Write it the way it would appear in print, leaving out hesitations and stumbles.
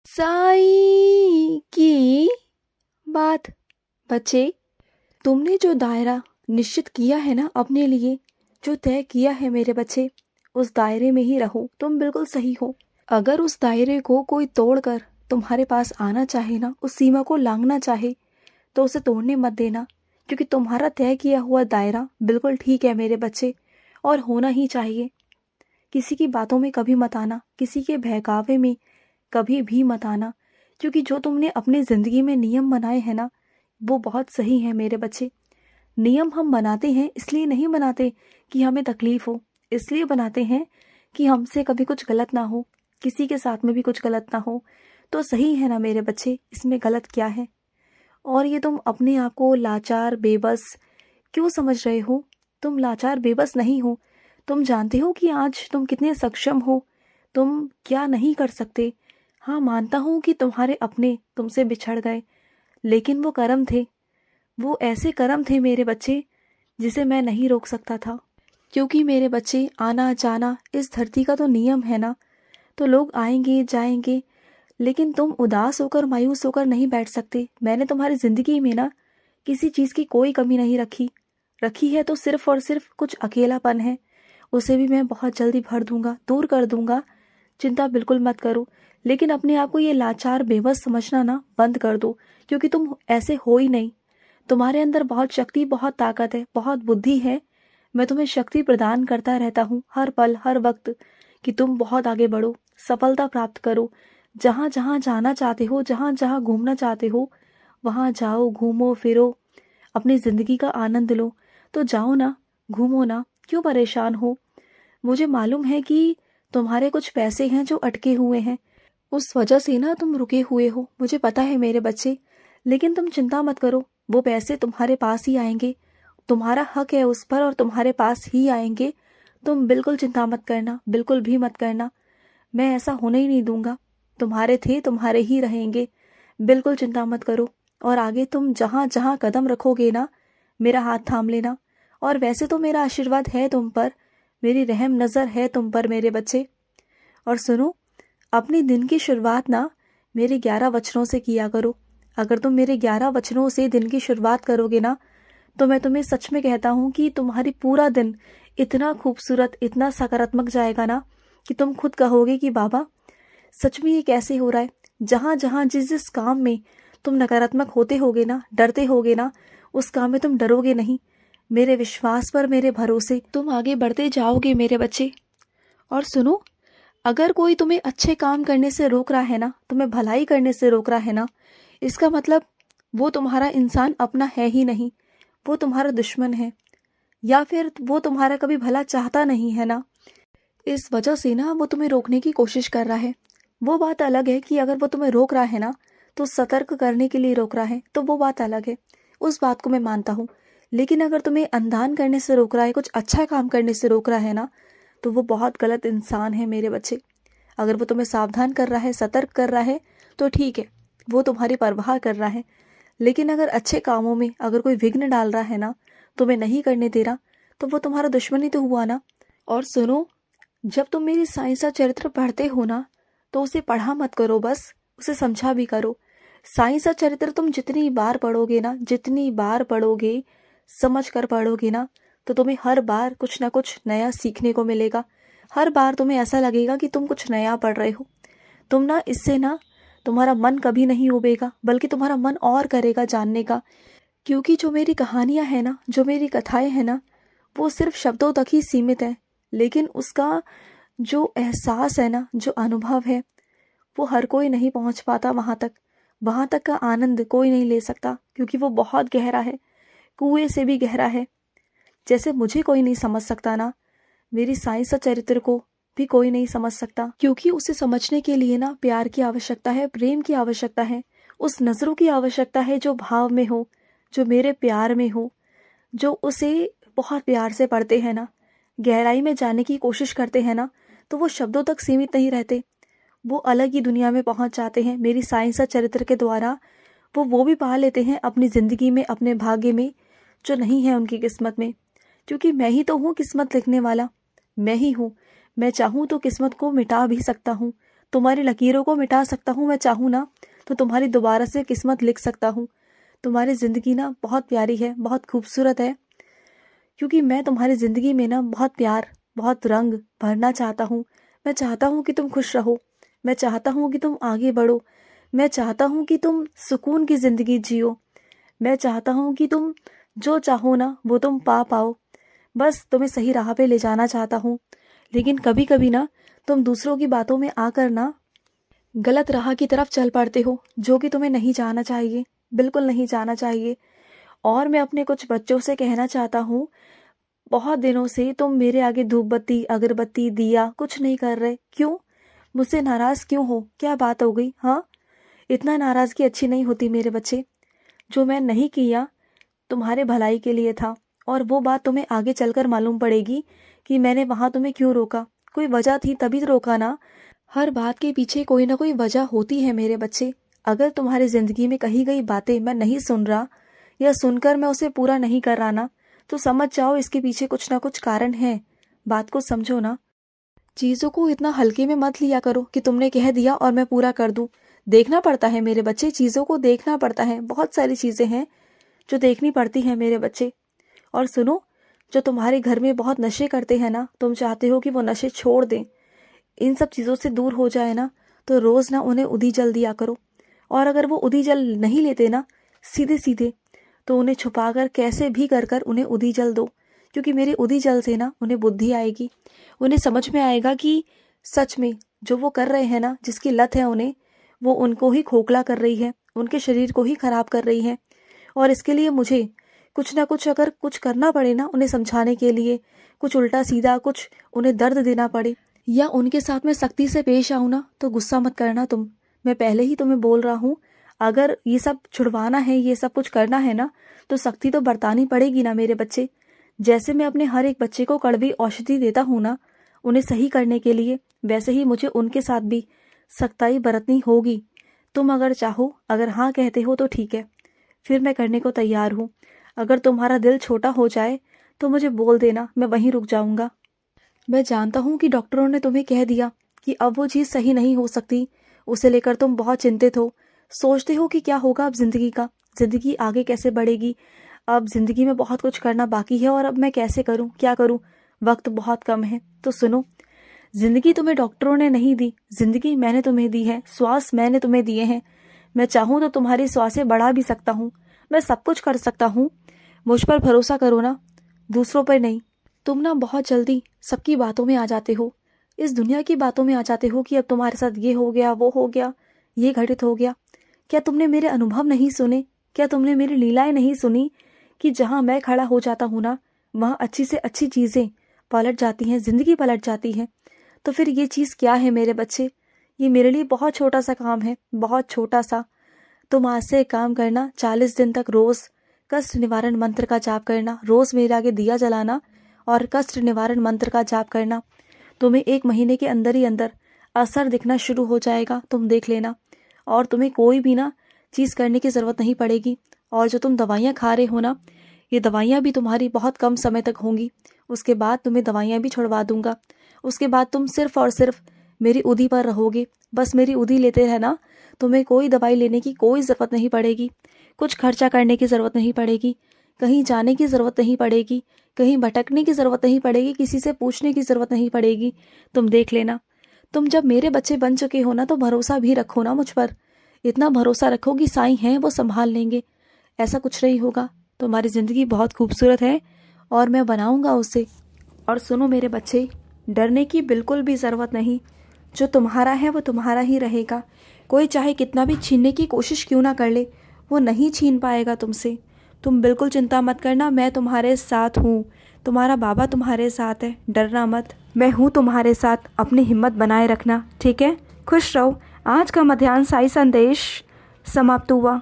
साईं की बात। बच्चे, तुमने जो दायरा निश्चित किया है ना अपने लिए, जो तय किया है मेरे बच्चे, उस दायरे में ही रहो। तुम बिल्कुल सही हो। अगर उस दायरे को कोई तोड़कर तुम्हारे पास आना चाहे ना, उस सीमा को लांघना चाहे, तो उसे तोड़ने मत देना, क्योंकि तुम्हारा तय किया हुआ दायरा बिल्कुल ठीक है मेरे बच्चे, और होना ही चाहिए। किसी की बातों में कभी मत आना, किसी के बहकावे में कभी भी मत आना, क्योंकि जो तुमने अपनी ज़िंदगी में नियम बनाए हैं ना, वो बहुत सही है मेरे बच्चे। नियम हम बनाते हैं इसलिए नहीं बनाते कि हमें तकलीफ हो, इसलिए बनाते हैं कि हमसे कभी कुछ गलत ना हो, किसी के साथ में भी कुछ गलत ना हो। तो सही है ना मेरे बच्चे, इसमें गलत क्या है? और ये तुम अपने आप को लाचार बेबस क्यों समझ रहे हो? तुम लाचार बेबस नहीं हो। तुम जानते हो कि आज तुम कितने सक्षम हो, तुम क्या नहीं कर सकते। हाँ, मानता हूँ कि तुम्हारे अपने तुमसे बिछड़ गए, लेकिन वो कर्म थे, वो ऐसे कर्म थे मेरे बच्चे जिसे मैं नहीं रोक सकता था। क्योंकि मेरे बच्चे, आना जाना इस धरती का तो नियम है ना। तो लोग आएंगे जाएंगे, लेकिन तुम उदास होकर मायूस होकर नहीं बैठ सकते। मैंने तुम्हारी जिंदगी में ना किसी चीज़ की कोई कमी नहीं रखी। रखी है तो सिर्फ और सिर्फ कुछ अकेलापन है, उसे भी मैं बहुत जल्दी भर दूंगा, दूर कर दूंगा। चिंता बिल्कुल मत करो। लेकिन अपने आप को ये लाचार बेबस समझना ना बंद कर दो, क्योंकि तुम ऐसे हो ही नहीं। तुम्हारे अंदर बहुत शक्ति, बहुत ताकत है, बहुत बुद्धि है। मैं तुम्हें शक्ति प्रदान करता रहता हूँ हर पल हर वक्त, कि तुम बहुत आगे बढ़ो, सफलता प्राप्त करो। जहाँ जहाँ जाना चाहते हो, जहाँ जहाँ घूमना चाहते हो, वहाँ जाओ, घूमो फिरो, अपनी ज़िंदगी का आनंद लो। तो जाओ ना, घूमो ना, क्यों परेशान हो? मुझे मालूम है कि तुम्हारे कुछ पैसे हैं जो अटके हुए हैं, उस वजह से ना तुम रुके हुए हो, मुझे पता है मेरे बच्चे। लेकिन तुम चिंता मत करो, वो पैसे तुम्हारे पास ही आएंगे। तुम्हारा हक है उस पर, और तुम्हारे पास ही आएंगे। तुम बिल्कुल चिंता मत करना, बिल्कुल भी मत करना। मैं ऐसा होने ही नहीं दूंगा। तुम्हारे थे तुम्हारे ही रहेंगे, बिल्कुल चिंता मत करो। और आगे तुम जहाँ जहाँ कदम रखोगे ना, मेरा हाथ थाम लेना। और वैसे तो मेरा आशीर्वाद है तुम पर, मेरी रहम नज़र है तुम पर मेरे बच्चे। और सुनो, अपनी दिन की शुरुआत ना मेरे 11 वचनों से किया करो। अगर तुम मेरे 11 वचनों से दिन की शुरुआत करोगे ना, तो मैं तुम्हें सच में कहता हूँ कि तुम्हारी पूरा दिन इतना खूबसूरत, इतना सकारात्मक जाएगा ना, कि तुम खुद कहोगे कि बाबा, सच में ये कैसे हो रहा है। जहाँ जहाँ जिस जिस काम में तुम नकारात्मक होते होगे ना, डरते होगे ना, उस काम में तुम डरोगे नहीं। मेरे विश्वास पर, मेरे भरोसे तुम आगे बढ़ते जाओगे मेरे बच्चे। और सुनो, अगर कोई तुम्हें अच्छे काम करने से रोक रहा है ना, तुम्हें भलाई करने से रोक रहा है ना, इसका मतलब वो तुम्हारा इंसान अपना है ही नहीं, वो तुम्हारा दुश्मन है, या फिर वो तुम्हारा कभी भला चाहता नहीं है ना। इस वजह से ना वो तुम्हें रोकने की कोशिश कर रहा है। वो बात अलग है कि अगर वो तुम्हें रोक रहा है ना, तो सतर्क करने के लिए रोक रहा है, तो वो बात अलग है, उस बात को मैं मानता हूँ। लेकिन अगर तुम्हें अनदान करने से रोक रहा है, कुछ अच्छा काम करने से रोक रहा है ना, तो वो बहुत गलत इंसान है मेरे बच्चे। अगर वो तुम्हें सावधान कर रहा है, सतर्क कर रहा है, तो ठीक है, वो तुम्हारी परवाह कर रहा है। लेकिन अगर अच्छे कामों में अगर कोई विघ्न डाल रहा है ना, तुम्हें नहीं करने दे रहा, तो वो तुम्हारा दुश्मन ही तो हुआ ना। और सुनो, जब तुम मेरी साइंसा चरित्र पढ़ते हो ना, तो उसे पढ़ा मत करो, बस उसे समझा भी करो। साइंसा चरित्र तुम जितनी बार पढ़ोगे ना, जितनी बार पढ़ोगे, समझ कर पढ़ोगे ना, तो तुम्हें हर बार कुछ ना कुछ नया सीखने को मिलेगा। हर बार तुम्हें ऐसा लगेगा कि तुम कुछ नया पढ़ रहे हो। तुम ना इससे ना तुम्हारा मन कभी नहीं उबेगा, बल्कि तुम्हारा मन और करेगा जानने का। क्योंकि जो मेरी कहानियां हैं ना, जो मेरी कथाएं हैं ना, वो सिर्फ शब्दों तक ही सीमित है, लेकिन उसका जो एहसास है ना, जो अनुभव है, वो हर कोई नहीं पहुंच पाता वहां तक। वहां तक का आनंद कोई नहीं ले सकता, क्योंकि वो बहुत गहरा है, कुएं से भी गहरा है। जैसे मुझे कोई नहीं समझ सकता ना, मेरी साइंसा चरित्र को भी कोई नहीं समझ सकता, क्योंकि उसे समझने के लिए ना प्यार की आवश्यकता है, प्रेम की आवश्यकता है, उस नजरों की आवश्यकता है जो भाव में हो, जो मेरे प्यार में हो, जो उसे बहुत प्यार से पढ़ते हैं ना, गहराई में जाने की कोशिश करते हैं ना, तो वो शब्दों तक सीमित नहीं रहते, वो अलग ही दुनिया में पहुंच जाते हैं। मेरी साइंसा चरित्र के द्वारा वो भी पा लेते हैं अपनी जिंदगी में, अपने भाग्य में, जो नहीं है उनकी किस्मत में। क्योंकि मैं ही तो हूँ किस्मत लिखने वाला, मैं ही हूँ। मैं चाहूँ तो किस्मत को मिटा भी सकता हूँ, तुम्हारी लकीरों को मिटा सकता हूँ, मैं चाहूँ ना तो तुम्हारी दोबारा से किस्मत लिख सकता हूँ। तुम्हारी ज़िंदगी ना बहुत प्यारी है, बहुत खूबसूरत है, क्योंकि मैं तुम्हारी ज़िंदगी में ना बहुत प्यार, बहुत रंग भरना चाहता हूँ। मैं चाहता हूँ कि तुम खुश रहो, मैं चाहता हूँ कि तुम आगे बढ़ो, मैं चाहता हूँ कि तुम सुकून की ज़िंदगी जियो, मैं चाहता हूँ कि तुम जो चाहो ना वो तुम पा पाओ। बस तुम्हें सही राह पे ले जाना चाहता हूँ। लेकिन कभी कभी ना तुम दूसरों की बातों में आकर ना गलत राह की तरफ चल पड़ते हो, जो कि तुम्हें नहीं जाना चाहिए, बिल्कुल नहीं जाना चाहिए। और मैं अपने कुछ बच्चों से कहना चाहता हूँ, बहुत दिनों से तुम मेरे आगे धूप बत्ती, अगरबत्ती, दिया कुछ नहीं कर रहे। क्यों? मुझसे नाराज़ क्यों हो? क्या बात हो गई? हाँ, इतना नाराज़गी अच्छी नहीं होती मेरे बच्चे। जो मैं नहीं किया तुम्हारे भलाई के लिए था, और वो बात तुम्हें आगे चलकर मालूम पड़ेगी कि मैंने वहाँ तुम्हें क्यों रोका। कोई वजह थी तभी तो रोका ना। हर बात के पीछे कोई ना कोई वजह होती है मेरे बच्चे। अगर तुम्हारी ज़िंदगी में कही गई बातें मैं नहीं सुन रहा, या सुनकर मैं उसे पूरा नहीं कर रहा ना, तो समझ जाओ इसके पीछे कुछ ना कुछ कारण है। बात को समझो ना। चीज़ों को इतना हल्के में मत लिया करो कि तुमने कह दिया और मैं पूरा कर दूं। देखना पड़ता है मेरे बच्चे, चीज़ों को देखना पड़ता है। बहुत सारी चीज़ें हैं जो देखनी पड़ती हैं मेरे बच्चे। और सुनो, जो तुम्हारे घर में बहुत नशे करते हैं ना, तुम चाहते हो कि वो नशे छोड़ दें, इन सब चीज़ों से दूर हो जाए ना, तो रोज़ ना उन्हें उदी जल दिया करो। और अगर वो उदी जल नहीं लेते ना सीधे सीधे, तो उन्हें छुपाकर कैसे भी कर कर उन्हें उदी जल दो। क्योंकि मेरे उदी जल से ना उन्हें बुद्धि आएगी, उन्हें समझ में आएगा कि सच में जो वो कर रहे हैं ना, जिसकी लत है उन्हें, वो उनको ही खोखला कर रही है, उनके शरीर को ही खराब कर रही है। और इसके लिए मुझे कुछ ना कुछ, अगर कुछ करना पड़े ना उन्हें समझाने के लिए, कुछ उल्टा सीधा, कुछ उन्हें दर्द देना पड़े, या उनके साथ में सख्ती से पेश आऊँ ना, तो गुस्सा मत करना तुम। मैं पहले ही तुम्हें बोल रहा हूँ, अगर ये सब छुड़वाना है, ये सब कुछ करना है ना, तो सख्ती तो बरतानी पड़ेगी ना मेरे बच्चे। जैसे मैं अपने हर एक बच्चे को कड़वी औषधि देता हूँ ना उन्हें सही करने के लिए, वैसे ही मुझे उनके साथ भी सख्ताई बरतनी होगी। तुम अगर चाहो, अगर हाँ कहते हो तो ठीक है, फिर मैं करने को तैयार हूँ। अगर तुम्हारा दिल छोटा हो जाए तो मुझे बोल देना, मैं वहीं रुक जाऊँगा। मैं जानता हूँ कि डॉक्टरों ने तुम्हें कह दिया कि अब वो चीज़ सही नहीं हो सकती, उसे लेकर तुम बहुत चिंतित हो, सोचते हो कि क्या होगा अब ज़िंदगी का, ज़िंदगी आगे कैसे बढ़ेगी, अब ज़िंदगी में बहुत कुछ करना बाकी है, और अब मैं कैसे करूँ, क्या करूँ, वक्त बहुत कम है। तो सुनो, ज़िंदगी तुम्हें डॉक्टरों ने नहीं दी, ज़िंदगी मैंने तुम्हें दी है, श्वास मैंने तुम्हें दिए हैं। मैं चाहूँ तो तुम्हारी श्वासें बढ़ा भी सकता हूँ, मैं सब कुछ कर सकता हूँ। मुझ पर भरोसा करो ना, दूसरों पर नहीं। तुम ना बहुत जल्दी सबकी बातों में आ जाते हो, इस दुनिया की बातों में आ जाते हो कि अब तुम्हारे साथ ये हो गया, वो हो गया, ये घटित हो गया। क्या तुमने मेरे अनुभव नहीं सुने? क्या तुमने मेरी लीलाएं नहीं सुनी कि जहाँ मैं खड़ा हो जाता हूँ ना, वहाँ अच्छी से अच्छी चीज़ें पलट जाती हैं, ज़िंदगी पलट जाती है। तो फिर ये चीज़ क्या है मेरे बच्चे? ये मेरे लिए बहुत छोटा सा काम है, बहुत छोटा सा। तुम आज से काम करना, 40 दिन तक रोज़ कष्ट निवारण मंत्र का जाप करना, रोज़ मेरे आगे दिया जलाना और कष्ट निवारण मंत्र का जाप करना। तुम्हें 1 महीने के अंदर ही अंदर असर दिखना शुरू हो जाएगा, तुम देख लेना। और तुम्हें कोई भी ना चीज़ करने की ज़रूरत नहीं पड़ेगी। और जो तुम दवाइयाँ खा रहे हो ना, ये दवाइयाँ भी तुम्हारी बहुत कम समय तक होंगी। उसके बाद तुम्हें दवाइयाँ भी छुड़वा दूंगा। उसके बाद तुम सिर्फ और सिर्फ मेरी उदी पर रहोगे, बस मेरी उदी लेते रहना। तुम्हें कोई दवाई लेने की कोई ज़रूरत नहीं पड़ेगी, कुछ खर्चा करने की ज़रूरत नहीं पड़ेगी, कहीं जाने की ज़रूरत नहीं पड़ेगी, कहीं भटकने की ज़रूरत नहीं पड़ेगी, किसी से पूछने की ज़रूरत नहीं पड़ेगी। तुम देख लेना। तुम जब मेरे बच्चे बन चुके हो ना, तो भरोसा भी रखो ना मुझ पर। इतना भरोसा रखो कि साईं हैं, वो संभाल लेंगे। ऐसा कुछ नहीं होगा। तुम्हारी ज़िंदगी बहुत खूबसूरत है और मैं बनाऊंगा उसे। और सुनो मेरे बच्चे, डरने की बिल्कुल भी ज़रूरत नहीं। जो तुम्हारा है वो तुम्हारा ही रहेगा। कोई चाहे कितना भी छीनने की कोशिश क्यों ना कर ले, वो नहीं छीन पाएगा तुमसे। तुम बिल्कुल चिंता मत करना, मैं तुम्हारे साथ हूँ। तुम्हारा बाबा तुम्हारे साथ है, डरना मत। मैं हूँ तुम्हारे साथ, अपनी हिम्मत बनाए रखना, ठीक है? खुश रहो। आज का मध्याह्न साई संदेश समाप्त हुआ।